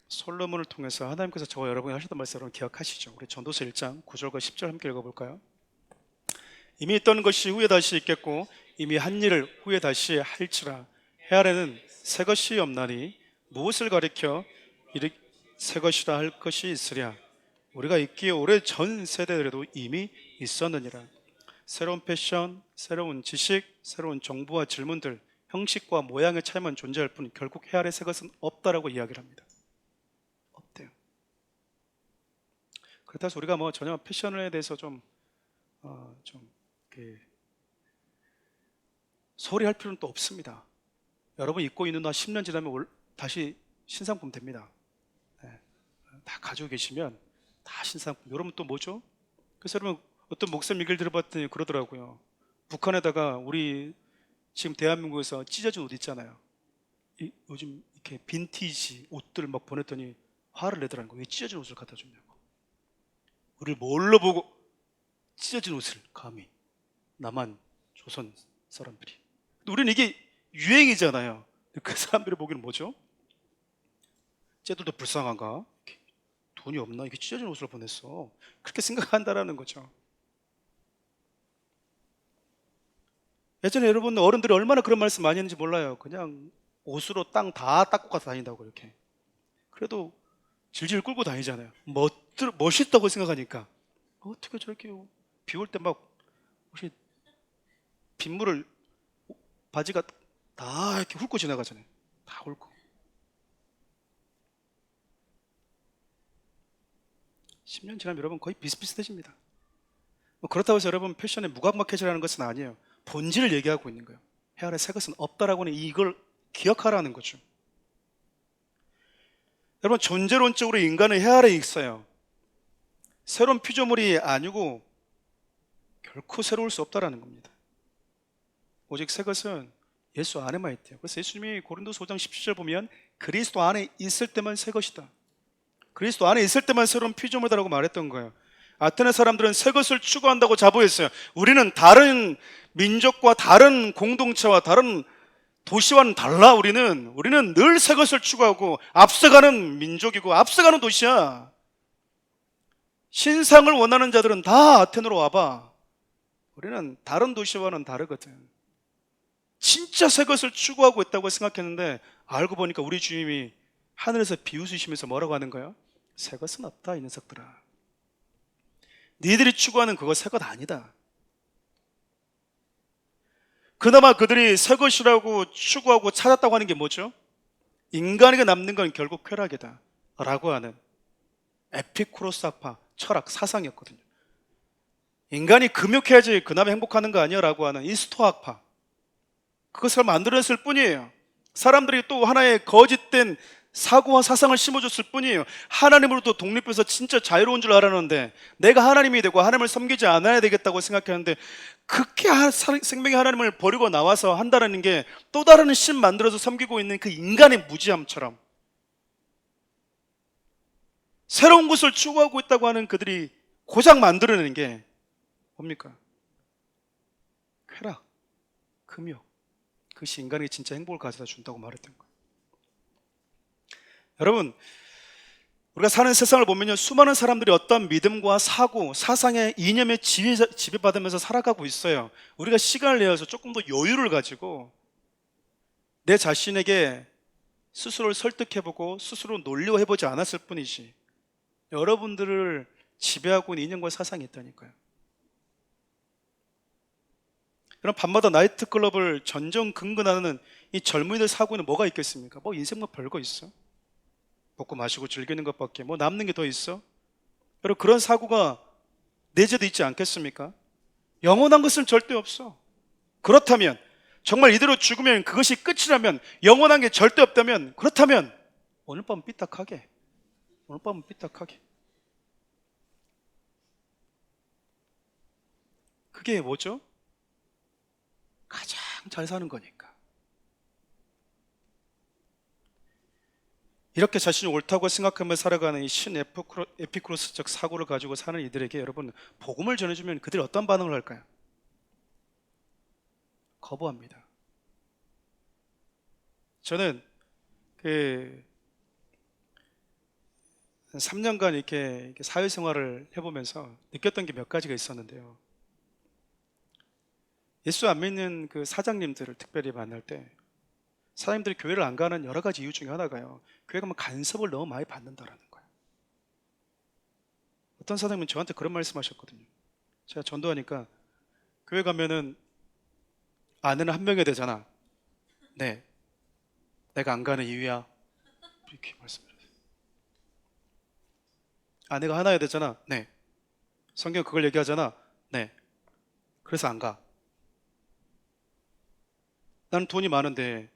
솔로몬을 통해서 하나님께서 저와 여러분이 하셨던 말씀 여러분 기억하시죠? 우리 전도서 1장 9절과 10절 함께 읽어볼까요? 이미 있던 것이 후에 다시 있겠고 이미 한 일을 후에 다시 할지라. 해 아래는 새 것이 없나니 무엇을 가리켜 이르 새 것이라 할 것이 있으랴. 우리가 있기에 오래 전 세대들에도 이미 있었느니라. 새로운 패션, 새로운 지식, 새로운 정보와 질문들, 형식과 모양의 차이만 존재할 뿐 결국 해 아래 새 것은 없다라고 이야기를 합니다. 없대요. 그렇다고 해서 우리가 뭐 전혀 패션에 대해서 좀 이렇게 소리 할 필요는 또 없습니다. 여러분 입고 있는 한 10년 지나면 다시 신상품 됩니다. 네. 다 가지고 계시면 다 신상품. 여러분 또 뭐죠? 그래서 여러분 어떤 목사님 얘기를 들어봤더니 그러더라고요. 북한에다가 우리 지금 대한민국에서 찢어진 옷 있잖아요. 요즘 이렇게 빈티지 옷들 막 보냈더니 화를 내더라는 거예요. 왜 찢어진 옷을 갖다 줬냐고. 우리를 뭘로 보고 찢어진 옷을 감히, 남한 조선 사람들이. 우리는 이게 유행이잖아요. 그 사람들이 보기에는 뭐죠? 쟤들도 불쌍한가? 돈이 없나? 이게 찢어진 옷을 보냈어. 그렇게 생각한다라는 거죠. 예전에 여러분 어른들이 얼마나 그런 말씀 많이 했는지 몰라요. 그냥 옷으로 땅 다 닦고 가서 다닌다고 이렇게. 그래도 질질 끌고 다니잖아요. 멋있다고 생각하니까. 어떻게 저렇게 비 올 때 막 혹시 빗물을 바지가 다 이렇게 훑고 지나가잖아요. 다 훑고. 10년 지나면 여러분 거의 비슷비슷해집니다. 그렇다고 해서 여러분 패션에 무감각해지라는 것은 아니에요. 본질을 얘기하고 있는 거예요. 해 아래 새 것은 없다라고는 이걸 기억하라는 거죠. 여러분 존재론적으로 인간은 해 아래에 있어요. 새로운 피조물이 아니고 결코 새로울 수 없다라는 겁니다. 오직 새 것은 예수 안에만 있대요. 그래서 예수님이 고린도서 5장 17절 보면 그리스도 안에 있을 때만 새 것이다. 그리스도 안에 있을 때만 새로운 피조물이라고 말했던 거예요. 아테네 사람들은 새 것을 추구한다고 자부했어요. 우리는 다른 민족과 다른 공동체와 다른 도시와는 달라. 우리는 늘 새 것을 추구하고 앞서가는 민족이고 앞서가는 도시야. 신상을 원하는 자들은 다 아테네로 와봐. 우리는 다른 도시와는 다르거든. 진짜 새 것을 추구하고 있다고 생각했는데 알고 보니까 우리 주님이 하늘에서 비웃으시면서 뭐라고 하는 거예요? 새 것은 없다, 이 녀석들아. 니들이 추구하는 그거 새 것 아니다. 그나마 그들이 새 것이라고 추구하고 찾았다고 하는 게 뭐죠? 인간에게 남는 건 결국 쾌락이다 라고 하는 에피쿠로스 학파 철학 사상이었거든요. 인간이 금욕해야지 그나마 행복하는 거 아니야 라고 하는 이 스토아학파, 그것을 만들어냈을 뿐이에요. 사람들이 또 하나의 거짓된 사고와 사상을 심어줬을 뿐이에요. 하나님으로부터 독립해서 진짜 자유로운 줄 알았는데 내가 하나님이 되고 하나님을 섬기지 않아야 되겠다고 생각했는데 그렇게 생명의 하나님을 버리고 나와서 한다는 게 또 다른 신 만들어서 섬기고 있는 그 인간의 무지함처럼 새로운 것을 추구하고 있다고 하는 그들이 고작 만들어내는 게 뭡니까? 쾌락, 금욕. 그것이 인간에게 진짜 행복을 가져다 준다고 말했던 거예요. 여러분, 우리가 사는 세상을 보면요, 수많은 사람들이 어떤 믿음과 사고, 사상의 이념에 지배받으면서 살아가고 있어요. 우리가 시간을 내어서 조금 더 여유를 가지고 내 자신에게 스스로를 설득해보고 스스로 논리화해보지 않았을 뿐이지 여러분들을 지배하고 있는 이념과 사상이 있다니까요. 그럼 밤마다 나이트클럽을 전전긍긍하는 이 젊은이들 사고에는 뭐가 있겠습니까? 뭐 인생 뭐 별거 있어? 먹고 마시고 즐기는 것밖에 뭐 남는 게 더 있어? 여러분, 그런 사고가 내재되어 있지 않겠습니까? 영원한 것은 절대 없어. 그렇다면 정말 이대로 죽으면 그것이 끝이라면, 영원한 게 절대 없다면, 그렇다면 오늘 밤은 삐딱하게, 오늘 밤은 삐딱하게. 그게 뭐죠? 가장 잘 사는 거니까. 이렇게 자신이 옳다고 생각하며 살아가는 이 에피쿠로스적 사고를 가지고 사는 이들에게 여러분, 복음을 전해주면 그들이 어떤 반응을 할까요? 거부합니다. 저는 3년간 이렇게 사회생활을 해보면서 느꼈던 게 몇 가지가 있었는데요. 예수 안 믿는 그 사장님들을 특별히 만날 때 사장님들이 교회를 안 가는 여러 가지 이유 중에 하나가요, 교회 가면 간섭을 너무 많이 받는다라는 거예요. 어떤 사장님은 저한테 그런 말씀하셨거든요. 제가 전도하니까 교회 가면은 아내는 한 명이 되잖아. 네, 내가 안 가는 이유야. 이렇게 말씀하셨어요. 아내가 하나야 되잖아. 네, 성경 그걸 얘기하잖아. 네, 그래서 안 가. 나는 돈이 많은데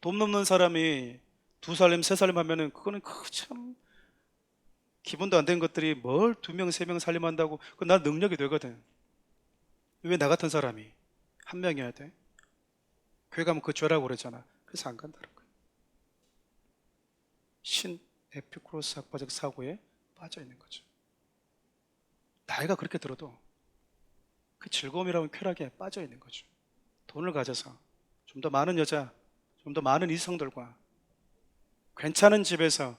돈 없는 사람이 2살림 3살림 하면은 그거는 참 기본도 안 된 것들이 뭘 2명 3명 살림한다고. 그건 난 능력이 되거든. 왜 나 같은 사람이 한 명이어야 돼? 교회 가면 그거 죄라고 그러잖아. 그래서 안 간다는 거예요. 신 에피쿠로스 학파적 사고에 빠져 있는 거죠. 나이가 그렇게 들어도 그 즐거움이라는 쾌락에 빠져 있는 거죠. 돈을 가져서 좀 더 많은 여자, 좀 더 많은 이성들과 괜찮은 집에서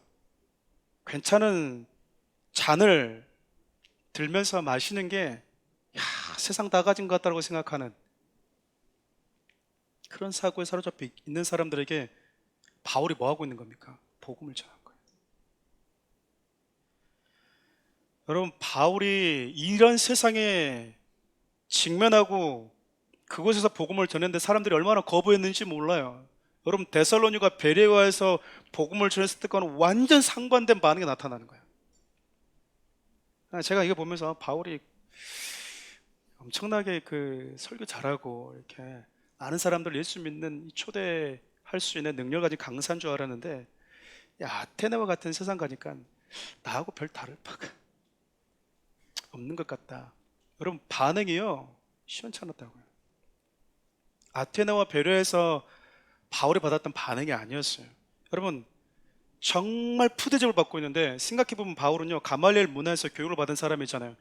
괜찮은 잔을 들면서 마시는 게 세상 다 가진 것 같다고 생각하는 그런 사고에 사로잡혀 있는 사람들에게 바울이 뭐 하고 있는 겁니까? 복음을 전한 거예요. 여러분, 바울이 이런 세상에 직면하고 그곳에서 복음을 전했는데 사람들이 얼마나 거부했는지 몰라요. 여러분, 데살로니가 베레아에서 복음을 전했을 때과는 완전 상반된 반응이 나타나는 거예요. 제가 이거 보면서 바울이 엄청나게 그 설교 잘하고 이렇게 많은 사람들 예수 믿는 초대할 수 있는 능력을 가진 강사인 줄 알았는데, 아테네와 같은 세상 가니까 나하고 별 다를 바가 없는 것 같다. 여러분, 반응이요 시원찮았다고요. 아테네와 베레아에서 바울이 받았던 반응이 아니었어요. 여러분, 정말 푸대접을 받고 있는데, 생각해보면 바울은요, 가말리엘 문화에서 교육을 받은 사람이잖아요.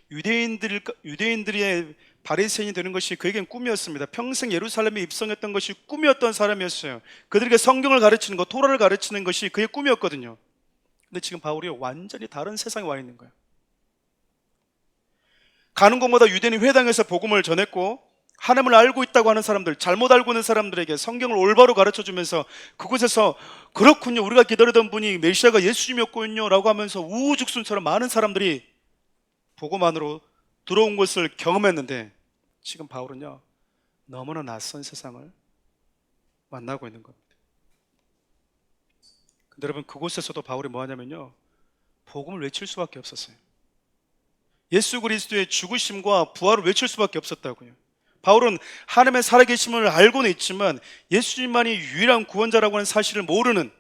유대인들의 바리새인이 되는 것이 그에겐 꿈이었습니다. 평생 예루살렘에 입성했던 것이 꿈이었던 사람이었어요. 그들에게 성경을 가르치는 것, 토라를 가르치는 것이 그의 꿈이었거든요. 근데 지금 바울이 완전히 다른 세상에 와 있는 거예요. 가는 곳마다 유대인 회당에서 복음을 전했고, 하나님을 알고 있다고 하는 사람들, 잘못 알고 있는 사람들에게 성경을 올바로 가르쳐주면서 그곳에서 그렇군요, 우리가 기다리던 분이 메시아가 예수님이었군요 라고 하면서 우후죽순처럼 많은 사람들이 복음 안으로 들어온 것을 경험했는데, 지금 바울은요, 너무나 낯선 세상을 만나고 있는 겁니다. 근데 여러분, 그곳에서도 바울이 뭐 하냐면요, 복음을 외칠 수밖에 없었어요. 예수 그리스도의 죽으심과 부활을 외칠 수밖에 없었다고요. 바울은 하나님의 살아계심을 알고는 있지만 예수님만이 유일한 구원자라고 하는 사실을 모르는,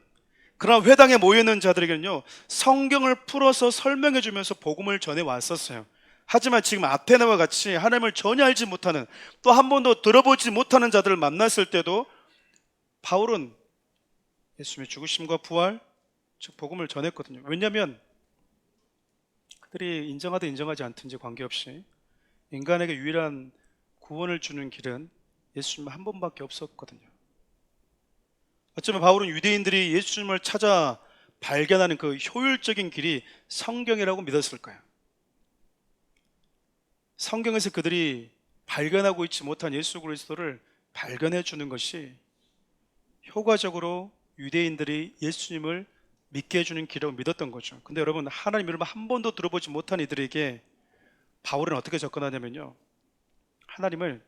그러나 회당에 모여있는 자들에게는요, 성경을 풀어서 설명해 주면서 복음을 전해 왔었어요. 하지만 지금 아테네와 같이 하나님을 전혀 알지 못하는, 또 한 번도 들어보지 못하는 자들을 만났을 때도 바울은 예수님의 죽으심과 부활, 즉 복음을 전했거든요. 왜냐하면 그들이 인정하든 인정하지 않든지 관계없이 인간에게 유일한 구원을 주는 길은 예수님 한 번밖에 없었거든요. 어쩌면 바울은 유대인들이 예수님을 찾아 발견하는 그 효율적인 길이 성경이라고 믿었을 거예요. 성경에서 그들이 발견하고 있지 못한 예수 그리스도를 발견해 주는 것이 효과적으로 유대인들이 예수님을 믿게 해주는 길이라고 믿었던 거죠. 근데 여러분, 하나님 이름을 한 번도 들어보지 못한 이들에게 바울은 어떻게 접근하냐면요, 하나님을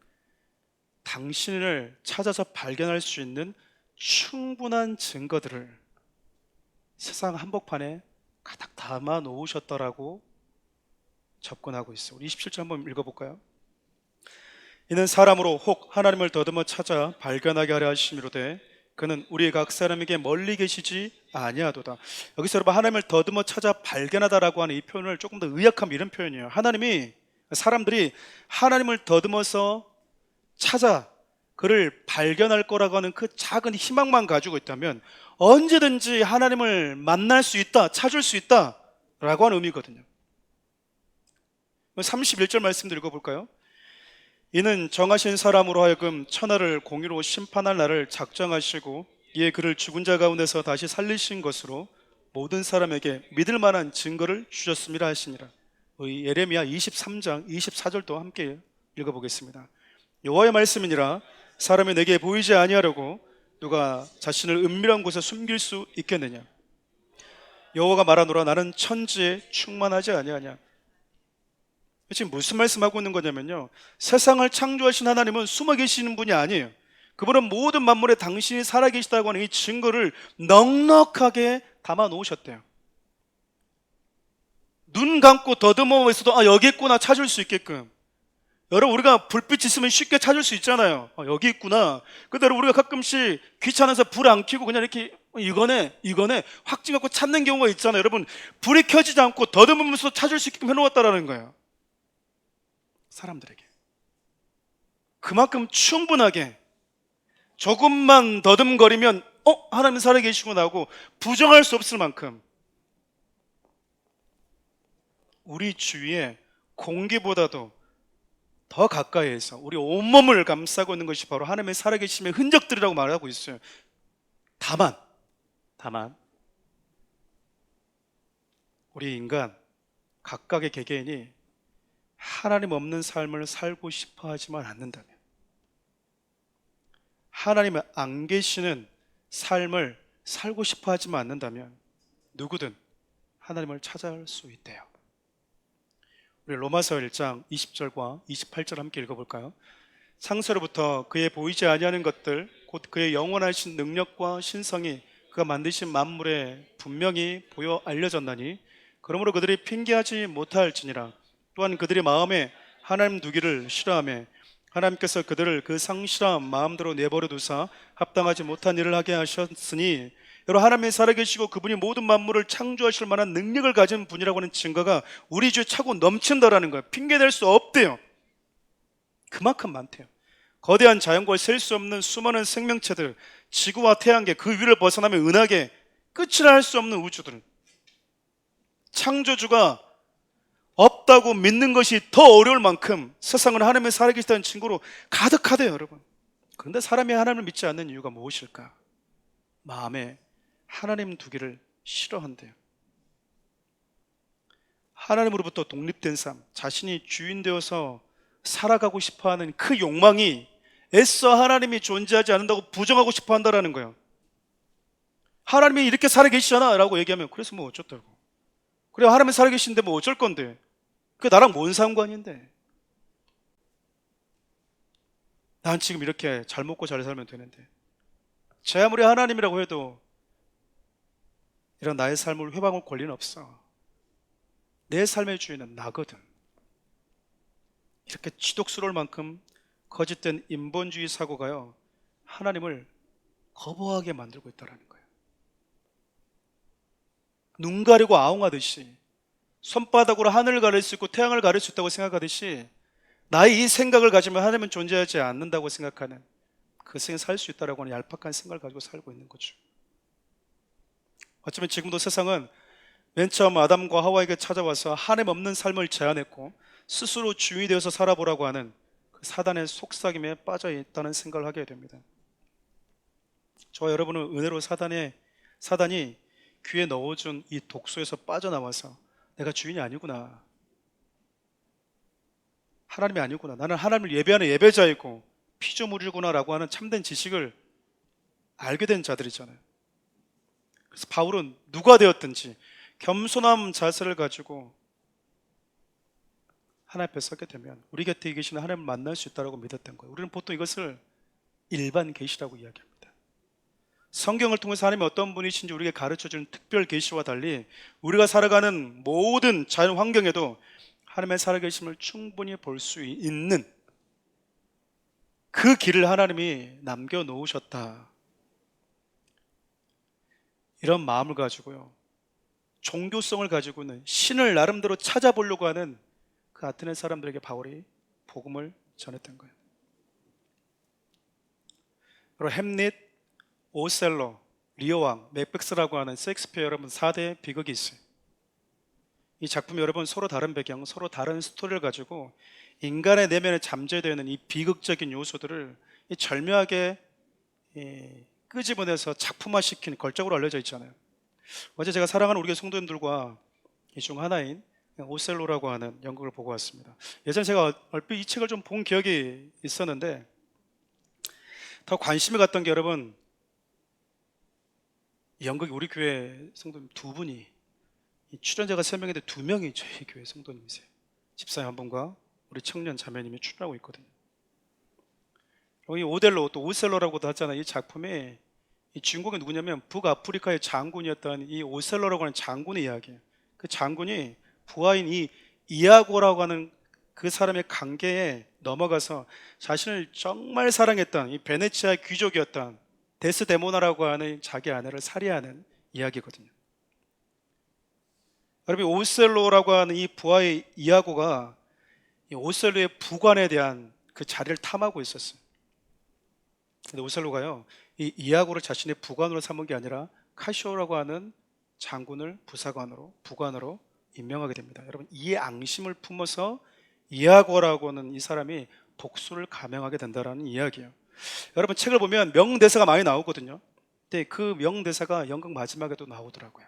당신을 찾아서 발견할 수 있는 충분한 증거들을 세상 한복판에 가득 담아 놓으셨더라고 접근하고 있어요. 우리 27절 한번 읽어볼까요? 이는 사람으로 혹 하나님을 더듬어 찾아 발견하게 하려 하심이로되 그는 우리 각 사람에게 멀리 계시지 아니하도다. 여기서 여러분, 하나님을 더듬어 찾아 발견하다라고 하는 이 표현을 조금 더 의역하면 이런 표현이에요. 사람들이 하나님을 더듬어서 찾아 그를 발견할 거라고 하는 그 작은 희망만 가지고 있다면 언제든지 하나님을 만날 수 있다, 찾을 수 있다 라고 하는 의미거든요. 31절 말씀도 읽어볼까요? 이는 정하신 사람으로 하여금 천하를 공의로 심판할 날을 작정하시고 이에 그를 죽은 자 가운데서 다시 살리신 것으로 모든 사람에게 믿을 만한 증거를 주셨음이라 하시니라. 예레미야 23장 24절도 함께 읽어보겠습니다. 여호와의 말씀이니라. 사람이 내게 보이지 아니하려고 누가 자신을 은밀한 곳에 숨길 수 있겠느냐. 여호와가 말하노라. 나는 천지에 충만하지 아니하냐. 지금 무슨 말씀하고 있는 거냐면요, 세상을 창조하신 하나님은 숨어 계시는 분이 아니에요. 그분은 모든 만물에 당신이 살아계시다고 하는 이 증거를 넉넉하게 담아 놓으셨대요. 눈 감고 더듬어 있어도 여기 있구나 찾을 수 있게끔. 여러분, 우리가 불빛 있으면 쉽게 찾을 수 있잖아요. 여기 있구나. 그대로 우리가 가끔씩 귀찮아서 불 안 켜고 그냥 이렇게 이거네 확 찍어갖고 찾는 경우가 있잖아요. 여러분, 불이 켜지지 않고 더듬으면서 찾을 수 있게끔 해놓았다라는 거예요. 사람들에게 그만큼 충분하게 조금만 더듬거리면 하나님 살아계시구나 하고 부정할 수 없을 만큼 우리 주위에 공기보다도 더 가까이에서 우리 온몸을 감싸고 있는 것이 바로 하나님의 살아계심의 흔적들이라고 말하고 있어요. 다만 우리 인간 각각의 개개인이 하나님 없는 삶을 살고 싶어 하지만 않는다면, 하나님 안 계시는 삶을 살고 싶어 하지만 않는다면 누구든 하나님을 찾아올 수 있대요. 우리 로마서 1장 20절과 28절 함께 읽어볼까요? 창세로부터 그의 보이지 아니하는 것들 곧 그의 영원하신 능력과 신성이 그가 만드신 만물에 분명히 보여 알려졌나니 그러므로 그들이 핑계하지 못할지니라. 또한 그들의 마음에 하나님 두기를 싫어하며 하나님께서 그들을 그 상실한 마음대로 내버려 두사 합당하지 못한 일을 하게 하셨으니, 여러분, 하나님이 살아계시고 그분이 모든 만물을 창조하실 만한 능력을 가진 분이라고 하는 증거가 우리 주에 차고 넘친다라는 거예요. 핑계댈 수 없대요. 그만큼 많대요. 거대한 자연과 셀 수 없는 수많은 생명체들, 지구와 태양계 그 위를 벗어나면 은하계, 끝을 알 수 없는 우주들, 창조주가 없다고 믿는 것이 더 어려울 만큼 세상은 하나님의 살아계시다는 증거로 가득하대요, 여러분. 그런데 사람이 하나님을 믿지 않는 이유가 무엇일까? 마음에 하나님 두기를 싫어한대요. 하나님으로부터 독립된 삶, 자신이 주인 되어서 살아가고 싶어하는 그 욕망이 애써 하나님이 존재하지 않는다고 부정하고 싶어 한다는 거예요. 하나님이 이렇게 살아계시잖아 라고 얘기하면 그래서 뭐 어쩌다고, 그래 하나님이 살아계신데 뭐 어쩔 건데, 그게 나랑 뭔 상관인데, 난 지금 이렇게 잘 먹고 잘 살면 되는데, 제 아무리 하나님이라고 해도 이런 나의 삶을 회방할 권리는 없어. 내 삶의 주인은 나거든. 이렇게 지독스러울 만큼 거짓된 인본주의 사고가요, 하나님을 거부하게 만들고 있다는 거예요. 눈 가리고 아웅하듯이, 손바닥으로 하늘을 가릴 수 있고 태양을 가릴 수 있다고 생각하듯이, 나의 이 생각을 가지면 하나님은 존재하지 않는다고 생각하는, 그 생에 살 수 있다라고 하는 얄팍한 생각을 가지고 살고 있는 거죠. 어쩌면 지금도 세상은 맨 처음 아담과 하와에게 찾아와서 하나님 없는 삶을 제안했고 스스로 주인이 되어서 살아보라고 하는 그 사단의 속삭임에 빠져 있다는 생각을 하게 됩니다. 저와 여러분은 은혜로 사단이 귀에 넣어준 이 독소에서 빠져나와서 내가 주인이 아니구나, 하나님이 아니구나, 나는 하나님을 예배하는 예배자이고 피조물이구나 라고 하는 참된 지식을 알게 된 자들이잖아요. 그래서 바울은 누가 되었든지 겸손한 자세를 가지고 하나님 앞에 서게 되면 우리 곁에 계시는 하나님을 만날 수 있다고 믿었던 거예요. 우리는 보통 이것을 일반 계시라고 이야기합니다. 성경을 통해서 하나님이 어떤 분이신지 우리에게 가르쳐주는 특별 계시와 달리 우리가 살아가는 모든 자연 환경에도 하나님의 살아계심을 충분히 볼 수 있는 그 길을 하나님이 남겨놓으셨다, 이런 마음을 가지고요, 종교성을 가지고는 신을 나름대로 찾아보려고 하는 그 아테네 사람들에게 바울이 복음을 전했던 거예요. 그리고 햄릿, 오셀로, 리어왕, 맥베스라고 하는 셰익스피어 여러분 4대 비극이 있어요. 이 작품 여러분 서로 다른 배경, 서로 다른 스토리를 가지고 인간의 내면에 잠재되어 있는 이 비극적인 요소들을 절묘하게 끄집어내서 작품화시킨 걸작으로 알려져 있잖아요. 어제 제가 사랑하는 우리 성도님들과 이 중 하나인 오셀로라고 하는 연극을 보고 왔습니다. 예전에 제가 얼핏 이 책을 좀 본 기억이 있었는데 더 관심이 갔던 게, 여러분 이 연극이 우리 교회 성도님 두 분이, 출연자가 3명인데 2명이 저희 교회 성도님이세요. 집사님 한 분과 우리 청년 자매님이 출연하고 있거든요. 이 오델로, 또 오셀로라고도 하잖아요. 이 작품에 이 주인공이 누구냐면 북아프리카의 장군이었던 이 오셀로라고 하는 장군의 이야기예요. 그 장군이 부하인 이 이아고라고 하는 그 사람의 관계에 넘어가서 자신을 정말 사랑했던 이 베네치아 귀족이었던 데스데모나라고 하는 자기 아내를 살해하는 이야기거든요. 여러분, 오셀로라고 하는 이 부하의 이아고가 이 오셀로의 부관에 대한 그 자리를 탐하고 있었어요. 근데 오셀로가요, 이 이아고를 자신의 부관으로 삼은 게 아니라 카시오라고 하는 장군을 부관으로 임명하게 됩니다. 여러분, 이 앙심을 품어서 이아고라고 하는 이 사람이 복수를 감행하게 된다는 이야기예요. 여러분, 책을 보면 명대사가 많이 나오거든요. 근데 그 명대사가 연극 마지막에도 나오더라고요.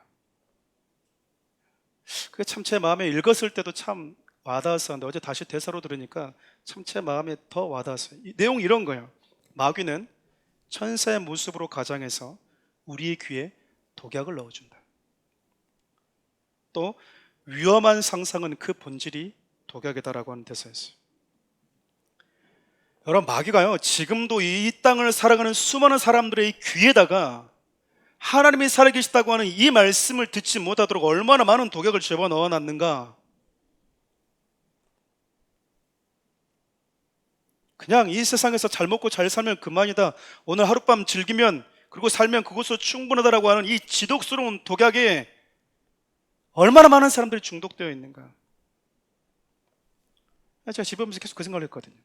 그게 참 제 마음에 읽었을 때도 참 와닿았었는데 어제 다시 대사로 들으니까 참 제 마음에 더 와닿았어요. 이 내용이 이런 거예요. 마귀는 천사의 모습으로 가장해서 우리의 귀에 독약을 넣어준다. 또 위험한 상상은 그 본질이 독약이다라고 하는 대사였어요. 여러분, 마귀가요 지금도 이 땅을 살아가는 수많은 사람들의 귀에다가 하나님이 살아계시다고 하는 이 말씀을 듣지 못하도록 얼마나 많은 독약을 집어넣어 놨는가. 그냥 이 세상에서 잘 먹고 잘 살면 그만이다, 오늘 하룻밤 즐기면 그리고 살면 그것으로 충분하다라고 하는 이 지독스러운 독약에 얼마나 많은 사람들이 중독되어 있는가. 제가 집에 오면서 계속 그 생각을 했거든요.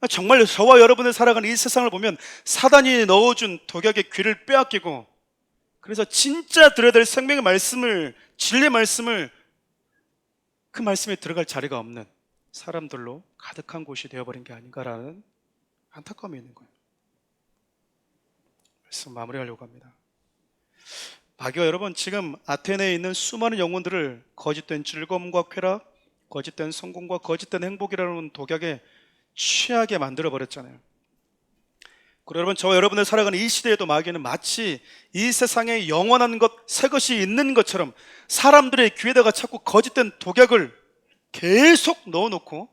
정말 저와 여러분의 살아가는 이 세상을 보면 사단이 넣어준 독약의 귀를 빼앗기고, 그래서 진짜 들어야 될 생명의 말씀을, 진리의 말씀을, 그 말씀에 들어갈 자리가 없는 사람들로 가득한 곳이 되어버린 게 아닌가라는 안타까움이 있는 거예요. 말씀 마무리하려고 합니다. 마귀와 여러분, 지금 아테네에 있는 수많은 영혼들을 거짓된 즐거움과 쾌락, 거짓된 성공과 거짓된 행복이라는 독약에 취하게 만들어버렸잖아요. 그리고 여러분, 저와 여러분들 살아가는 이 시대에도 마귀는 마치 이 세상에 영원한 것, 새 것이 있는 것처럼 사람들의 귀에다가 자꾸 거짓된 독약을 계속 넣어놓고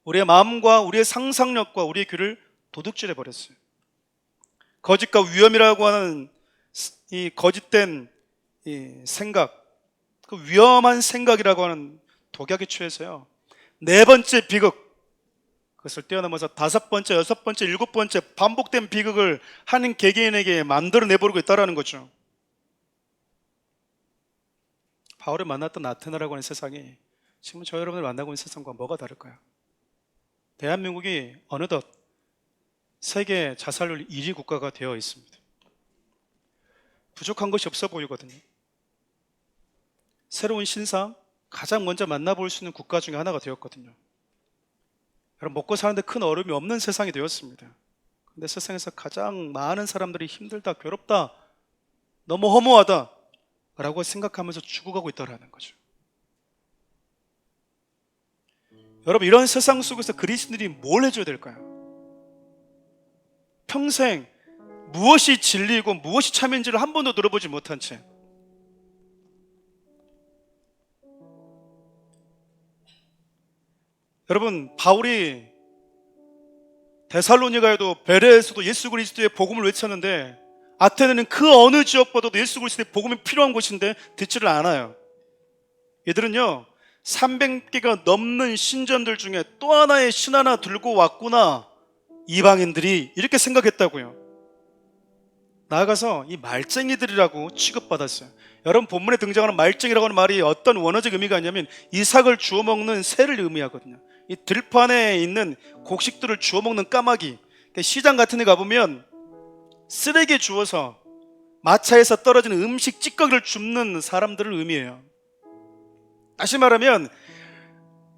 우리의 마음과 우리의 상상력과 우리의 귀를 도둑질해 버렸어요. 거짓과 위험이라고 하는 이 거짓된 이 생각, 그 위험한 생각이라고 하는 독약에 취해서요, 네 번째 비극, 그것을 뛰어넘어서 다섯 번째, 여섯 번째, 일곱 번째 반복된 비극을 하는 개개인에게 만들어내버리고 있다는 거죠. 바울이 만났던 아테나라고 하는 세상이 지금 저 여러분을 만나고 있는 세상과 뭐가 다를까요? 대한민국이 어느덧 세계 자살률 1위 국가가 되어 있습니다. 부족한 것이 없어 보이거든요. 새로운 신상, 가장 먼저 만나볼 수 있는 국가 중에 하나가 되었거든요. 여러분, 먹고 사는데 큰 어려움이 없는 세상이 되었습니다. 그런데 세상에서 가장 많은 사람들이 힘들다, 괴롭다, 너무 허무하다 라고 생각하면서 죽어가고 있다는 거죠. 여러분, 이런 세상 속에서 그리스도인들이 뭘 해줘야 될까요? 평생 무엇이 진리이고 무엇이 참인지를 한 번도 들어보지 못한 채 여러분, 바울이 데살로니가에도 베레에서도 예수 그리스도의 복음을 외쳤는데 아테네는 그 어느 지역보다도 예수 그리스도의 복음이 필요한 곳인데 듣지를 않아요. 얘들은요, 300개가 넘는 신전들 중에 또 하나의 신 하나 들고 왔구나, 이방인들이 이렇게 생각했다고요. 나아가서 이 말쟁이들이라고 취급받았어요. 여러분, 본문에 등장하는 말쟁이라고 하는 말이 어떤 원어적 의미가 있냐면 이삭을 주워 먹는 새를 의미하거든요. 이 들판에 있는 곡식들을 주워 먹는 까마귀. 시장 같은 데 가보면 쓰레기에 주워서 마차에서 떨어지는 음식 찌꺼기를 줍는 사람들을 의미해요. 다시 말하면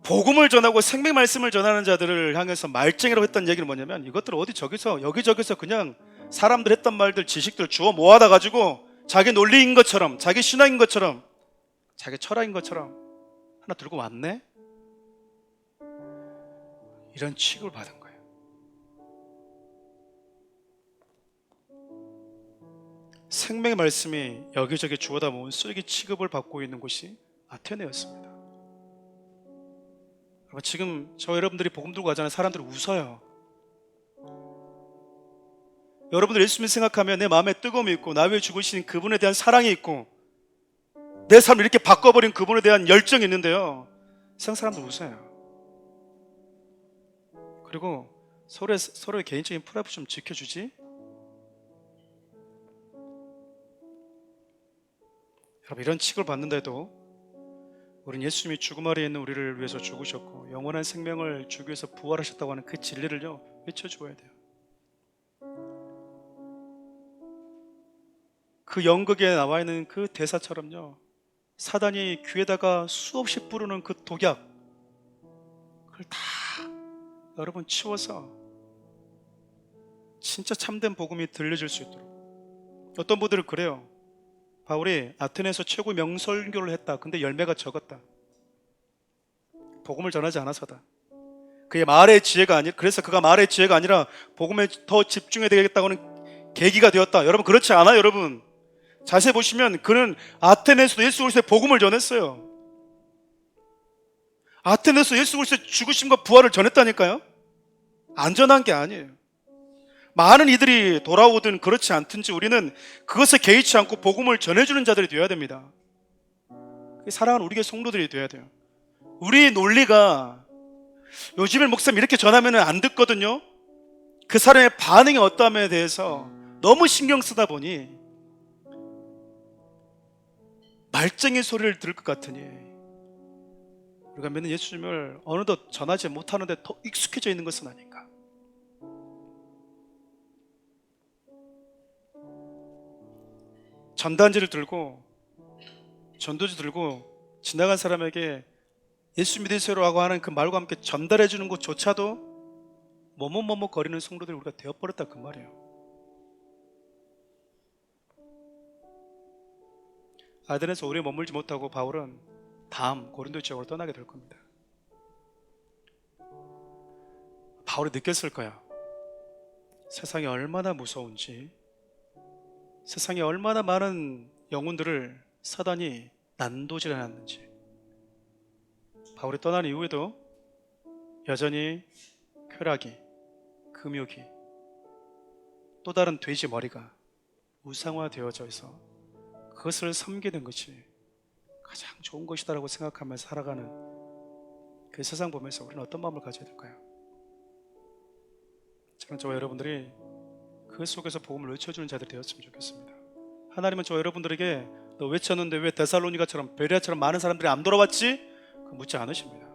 복음을 전하고 생명 말씀을 전하는 자들을 향해서 말쟁이라고 했던 얘기는 뭐냐면 이것들 어디 저기서 여기저기서 그냥 사람들 했던 말들, 지식들 주워 모아다 가지고 자기 논리인 것처럼, 자기 신앙인 것처럼, 자기 철학인 것처럼 하나 들고 왔네? 이런 취급을 받은 거예요. 생명의 말씀이 여기저기 주워다 모은 쓰레기 취급을 받고 있는 곳이 아테네였습니다. 지금 저 여러분들이 복음 들고 가잖아요. 사람들이 웃어요. 여러분들 예수님 생각하면 내 마음에 뜨거움이 있고 나 위해 죽으신 그분에 대한 사랑이 있고 내 삶을 이렇게 바꿔버린 그분에 대한 열정이 있는데요, 세상 사람들 웃어요. 그리고 서로의 개인적인 프라이버시 좀 지켜주지? 여러분, 이런 취급을 받는데도 우린 예수님이 죽음 아래에 있는 우리를 위해서 죽으셨고 영원한 생명을 주기 위해서 부활하셨다고 하는 그 진리를요, 외쳐주어야 돼요. 그 연극에 나와 있는 그 대사처럼요, 사단이 귀에다가 수없이 뿌리는 그 독약, 그걸 다 여러분 치워서 진짜 참된 복음이 들려질 수 있도록. 어떤 분들은 그래요. 바울이 아테네에서 최고 명설교를 했다. 근데 열매가 적었다. 복음을 전하지 않아서다. 그의 말의 지혜가 아니, 그래서 그가 말의 지혜가 아니라 복음에 더 집중해야 되겠다고 하는 계기가 되었다. 여러분, 그렇지 않아요. 여러분, 자세히 보시면 그는 아테네에서도 예수 그리스도의 복음을 전했어요. 아테네에서 예수 그리스도의 죽으심과 부활을 전했다니까요. 안전한 게 아니에요. 많은 이들이 돌아오든 그렇지 않든지 우리는 그것에 개의치 않고 복음을 전해주는 자들이 되어야 됩니다. 사랑하는 우리 교회 성도들이 되어야 돼요. 우리 논리가 요즘에 목사님 이렇게 전하면 안 듣거든요. 그 사람의 반응이 어떠함에 대해서 너무 신경 쓰다 보니 말쟁이 소리를 들을 것 같으니 우리가 믿는 예수님을 어느덧 전하지 못하는데 더 익숙해져 있는 것은 아닌가. 전단지를 들고 전도지 들고 지나간 사람에게 예수 믿으세요 라고 하는 그 말과 함께 전달해 주는 것조차도 머뭇머뭇 거리는 성도들이 우리가 되어버렸다 그 말이에요. 아덴에서 오래 머물지 못하고 바울은 다음 고린도 지역으로 떠나게 될 겁니다. 바울이 느꼈을 거야. 세상이 얼마나 무서운지, 세상에 얼마나 많은 영혼들을 사단이 난도질해놨는지. 바울이 떠난 이후에도 여전히 쾌락이, 금욕이, 또 다른 돼지 머리가 우상화되어져 있어 그것을 섬기는 것이 가장 좋은 것이다라고 생각하면서 살아가는 그 세상 보면서 우리는 어떤 마음을 가져야 될까요? 저는 저와 여러분들이 그 속에서 복음을 외쳐주는 자들이 되었으면 좋겠습니다. 하나님은 저와 여러분들에게 너 외쳤는데 왜 데살로니가처럼 베레아처럼 많은 사람들이 안 돌아왔지? 그 묻지 않으십니다.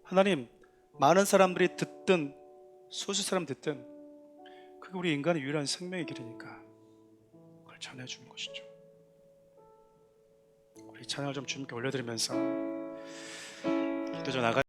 하나님, 많은 사람들이 듣든 소수 사람 듣든 그게 우리 인간의 유일한 생명의 길이니까 그걸 전해주는 것이죠. 우리 찬양을 좀 주님께 올려드리면서 기도 좀 나가